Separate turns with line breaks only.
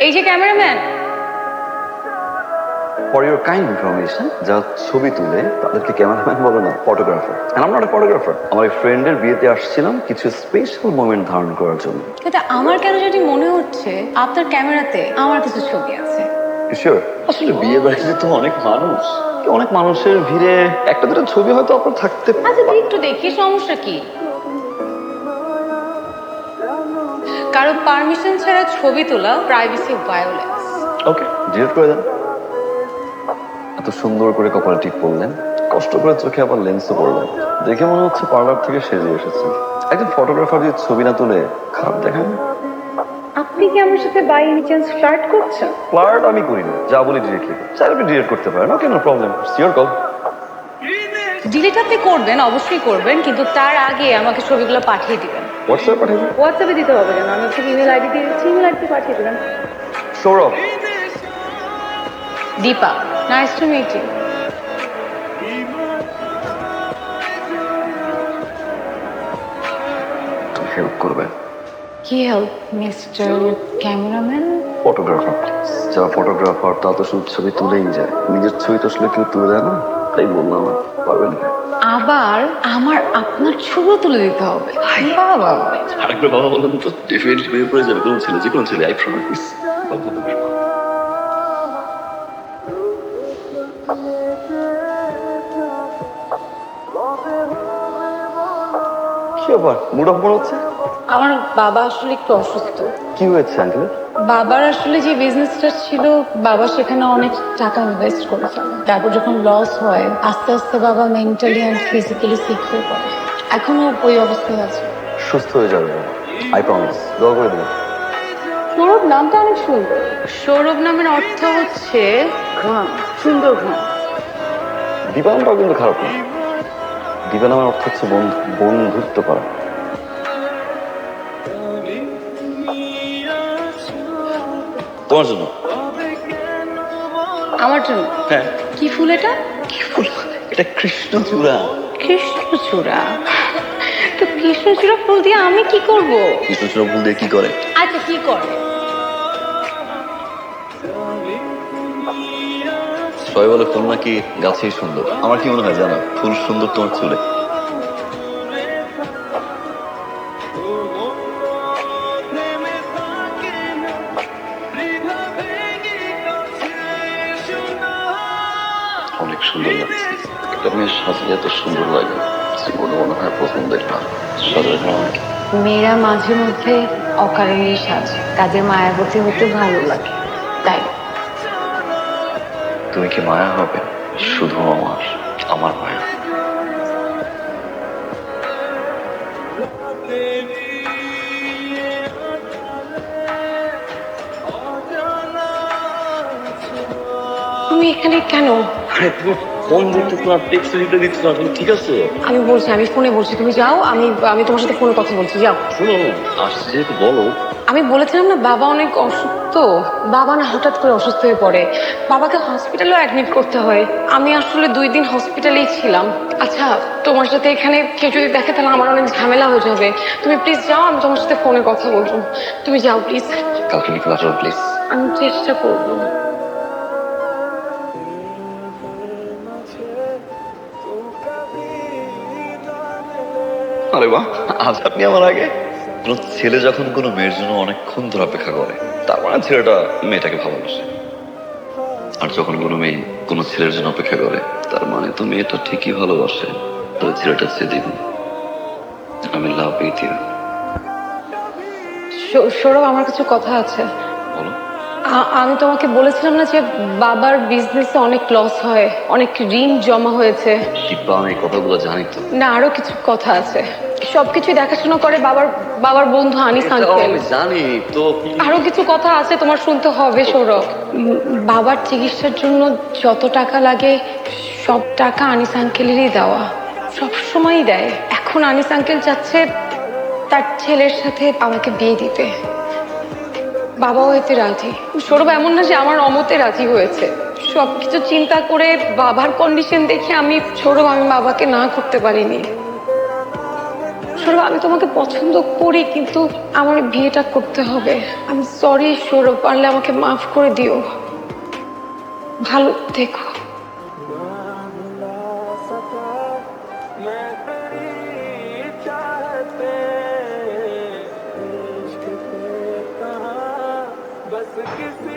এই যে cameraman.
For your kind information, যারা ছবি তুলে তাদেরকে ক্যামেরাম্যান বলে না, photographer. And I'm not a photographer. আমার ফ্রেন্ডের বিয়েতে আসছিলাম কিছু স্পেশাল মোমেন্ট ধারণ করার জন্য।
কিন্তু আমার কেন যদি মনে হচ্ছে আপনার ক্যামেরাতে আমার কিছু ছবি আছে।
Sure. আসলে বিয়ে বাড়িতে তো অনেক মানুষ, অনেক মানুষের ভিড়ে একটা দুটো ছবি হয়তো আপনার থাকতে
আচ্ছা একটু দেখি, সমস্যা কি? কারো পারমিশন ছাড়া ছবি তোলা প্রাইভেসি ভায়োলেন্স।
ওকে, ডিলিট করে দেন। এত সুন্দর করে কপালে টিপ পরলেন, কষ্ট করে চোখে আবার লেন্সও পরলেন, দেখে মনে হচ্ছে পার্লার থেকে সেজে এসেছেন। একজন ফটোগ্রাফার যদি ছবি না তুলে খারাপ দেখায় না।
আপনি কি আমার সাথে বাই এনি চান্স ফ্লার্ট করছেন?
ফ্লার্ট আমি করি না, যা বলি ডিরেক্টলি চাইলে আপনি ডিলিট করতে পারেন। Okay, no problem, it's your call.
Delete আপনি করবেন, অবশ্যই করবেন, কিন্তু তার আগে আমাকে ছবিগুলো পাঠিয়ে দিবেন।
হোয়াটসঅ্যাপে পাঠিয়ে দিন।
হোয়াটসঅ্যাপে দিতে হবে কেন? আমি আপনাকে ইমেল আইডি দিয়ে দিচ্ছি, ইমেল আইডি পাঠিয়ে দেবেন।
Sourav.
Deepa, nice to meet you.
তুমি হেল্প করবে?
কি হেল্প মিস্টার ক্যামেরাম্যান?
ফটোগ্রাফার। যারা ফটোগ্রাফার তারা তো শুধু ছবি তুলেই যায়, নিজের ছবি তো আসলে কেউ তুলে দেয় না, তাই বললাম না, পারবেন না।
আবার আমার আপনার ছবি তুলে দিতে হবে? বাবা,
আরেকবার বাবা বললাম তো ডেফিনেটলি বিয়ে পড়ে যাবে কোনো ছেলে, যে কোনো ছেলে, আই প্রমিস। কি ব্যাপার, মুড অফ মনে হচ্ছে?
আমার বাবা আসলে একটু অসুস্থ।
কি হয়েছে আঙ্কেল?
বাবার আসলে যে বিজনেসটা ছিল, বাবা সেখানে অনেক টাকা ইনভেস্ট করেছেন। তারপর যখন লস হয়, আস্তে আস্তে বাবা মেন্টালি অ্যান্ড ফিজিক্যালি সিক হয়ে পড়ে। এখনো ওই অবস্থায় আছে।
সুস্থ হয়ে যাবে, আই প্রমিস, দোয়া করে দেবেন।
সৌরভ নামটা অনেক সুন্দর। সৌরভ নামের অর্থ হচ্ছে ঘাম, সুন্দর ঘাম।
দীপা নামটাও কিন্তু খারাপ না। দীপা নামের অর্থ হচ্ছে বন্ধুত্ব করা। তোমার জন্য।
আমার জন্য?
হ্যাঁ।
কি ফুল এটা?
কি ফুল? এটা কৃষ্ণচূড়া।
কৃষ্ণচূড়া? তো কৃষ্ণচূড়া ফুল দিয়ে আমি কি করব?
কৃষ্ণচূড়া ফুল দিয়ে কি করে?
আচ্ছা, কি করে?
সবাই বলে ফুল নাকি গাছেই সুন্দর। আমার কি মনে হয় জানো, ফুল সুন্দর তোমার চুলে। অনেক সুন্দর লাগছে। একটা মেয়ে সাজলে এত সুন্দর লাগে, জীবনে মনে হয় প্রথম দেখলাম। সাজার কারণ কি?
মেয়েরা মাঝে মধ্যে অকারণেই সাজে, তাদের মায়াবতী হতে ভালো লাগে, তাই।
তুমি কি মায়া হবে? শুধু আমার মায়া।
তুমি এখানে কেন?
আরে তুমি ফোন দিতেছ না, টেক্সট রিপ্লাই দিচ্ছ না, তুমি ঠিক আছে?
আমি বলছি, আমি ফোনে বলছি, তুমি যাও। আমি তোমার সাথে ফোনে কথা বলছি, যাও।
শোনো, আসছে যেহেতু বলো।
আমি বলেছিলাম না, বাবা অনেক অসুস্থ। বাবা না হঠাৎ করে অসুস্থ হয়ে পড়ে, বাবাকে হসপিটালেও অ্যাডমিট করতে হয়। আমি আসলে 2 দিন হসপিটালেই ছিলাম। আচ্ছা, তোমার সাথে এখানে কেউ যদি দেখে তাহলে আমার অনেক ঝামেলা হয়ে যাবে। তুমি প্লিজ যাও, আমি তোমার সাথে ফোনে কথা বলবো। তুমি যাও প্লিজ।
কালকে বিকেল আসো প্লিজ।
আমি চেষ্টা করবো।
আরে বাহ, আজ আপনি আমার আগে। কোনো ছেলে যখন কোনো মেয়ের জন্য অনেকক্ষণ ধরে অপেক্ষা করে, তার মানে ছেলেটা মেয়েটাকে ভালোবাসে। আর যখন কোনো মেয়ে কোনো ছেলের জন্য অপেক্ষা করে, তার মানে তো মেয়েটা ঠিকই ভালোবাসে। তবে ছেলেটা সেদিন আমি লাভ উইথ ইউ।
সৌরভ, আমার কিছু কথা আছে।
বলো।
আমি তোমাকে বলেছিলাম না যে বাবার বিজনেসে অনেক লস হয়, অনেক ঋণ জমা হয়েছে।
দীপা, আমি এই কথাগুলো জানি তো।
না, আরো কিছু কথা আছে। সবকিছু দেখাশোনা করে বাবার বন্ধু আনিস আঙ্কেল।
আমি জানি তো।
আরো কিছু কথা আছে, তোমার শুনতে হবে সৌরভ। বাবার চিকিৎসার জন্য যত টাকা লাগে সব টাকা আনিস আঙ্কেলেরই দেওয়া, সব সময়ই দেয়। এখন আনিস আঙ্কেল চাচ্ছে তার ছেলের সাথে আমাকে বিয়ে দিতে। বাবাও এতে রাজি। সৌরভ, এমন না যে আমার অমতে রাজি হয়েছে। সবকিছু চিন্তা করে বাবার কন্ডিশন দেখে আমি বাবাকে না করতে পারিনি। সৌরভ, আমি তোমাকে পছন্দ করি, কিন্তু আমার বিয়েটা করতে হবে। আমি সরি সৌরভ, পারলে আমাকে মাফ করে দিও। ভালো থেকো।
बस किसी